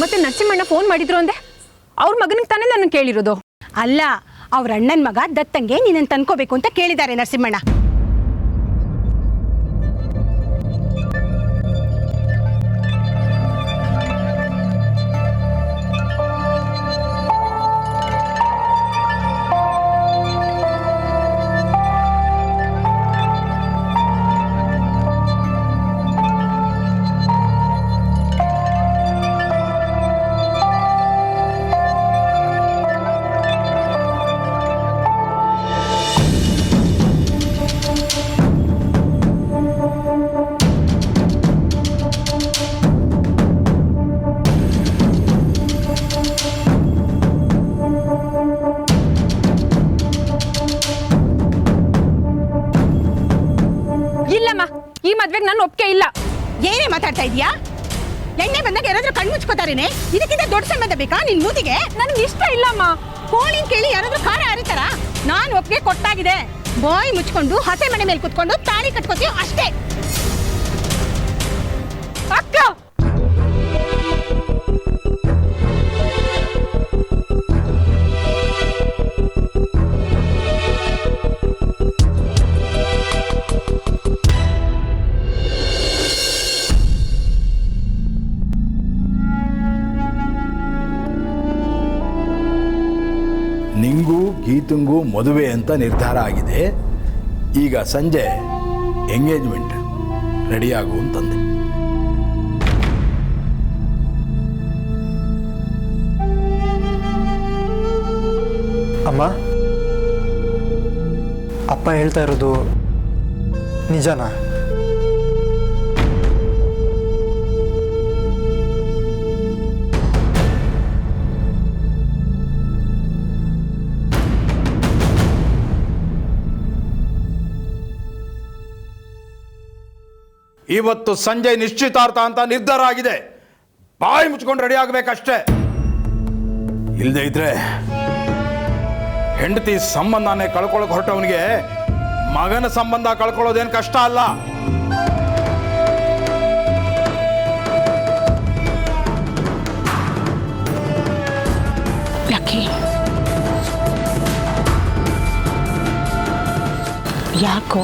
ಮತ್ತೆ ನರಸಿಂಹಣ್ಣ ಫೋನ್ ಮಾಡಿದ್ರು ಅಂದೆ ಅವ್ರ ಮಗನಿಗೆ ತಾನೇ ನನ್ನ ಕೇಳಿರೋದು. ಅಲ್ಲ, ಅವ್ರ ಅಣ್ಣನ ಮಗ ದತ್ತಂಗೆ ನೀನನ್ನು ತಂದ್ಕೋಬೇಕು ಅಂತ ಕೇಳಿದ್ದಾರೆ ನರಸಿಂಹಣ್ಣ. ಇಲ್ಲಮ್ಮ, ಈ ಮದ್ವೆಗೆ ನಾನು ಒಪ್ಪಿಗೆ ಇಲ್ಲ. ಏನೇ ಮಾತಾಡ್ತಾ ಇದೀಯಾ? ಎಣ್ಣೆ ಬಂದಾಗ ಯಾರಾದ್ರೂ ಕಣ್ಣು ಮುಚ್ಕೋತಾರೇನೆ? ಇದಕ್ಕಿಂತ ದೊಡ್ಡ ಸಂಬಂಧ ಬೇಕಾ ನಿನ್ ಮೂತಿಗೆ? ನನ್ಗೆ ಇಷ್ಟ ಇಲ್ಲಮ್ಮ. ಕೋಳಿನ ಕೇಳಿ ಯಾರಾದ್ರೂ ಖಾರ ಹರಿತಾರ? ನಾನು ಒಪ್ಪಿಗೆ ಕೊಟ್ಟಾಗಿದೆ. ಬಾಯ್ ಮುಚ್ಕೊಂಡು ಹಸೆ ಮನೆ ಮೇಲೆ ಕುತ್ಕೊಂಡು ತಾಳಿ ಕಟ್ಕೋತೀವಿ ಅಷ್ಟೇ. ಅಕ್ಕ, ನಿಂಗೂ ಗೀತಂಗೂ ಮದುವೆ ಅಂತ ನಿರ್ಧಾರ ಆಗಿದೆ. ಈಗ ಸಂಜೆ ಎಂಗೇಜ್ಮೆಂಟ್ ರೆಡಿಯಾಗು ಅಂತಂದೆ. ಅಮ್ಮ, ಅಪ್ಪ ಹೇಳ್ತಾ ಇರೋದು ನಿಜನಾ? ಇವತ್ತು ಸಂಜೆ ನಿಶ್ಚಿತಾರ್ಥ ಅಂತ ನಿರ್ಧಾರ ಆಗಿದೆ. ಬಾಯಿ ಮುಚ್ಕೊಂಡು ರೆಡಿ ಆಗಬೇಕಷ್ಟೇ. ಇಲ್ಲದೆ ಇದ್ರೆ ಹೆಂಡತಿ ಸಂಬಂಧನೇ ಕಳ್ಕೊಳ್ಳೋಕೆ ಹೊರಟವನಿಗೆ ಮಗನ ಸಂಬಂಧ ಕಳ್ಕೊಳ್ಳೋದೇನು ಕಷ್ಟ ಅಲ್ಲ. ಯಾಕೋ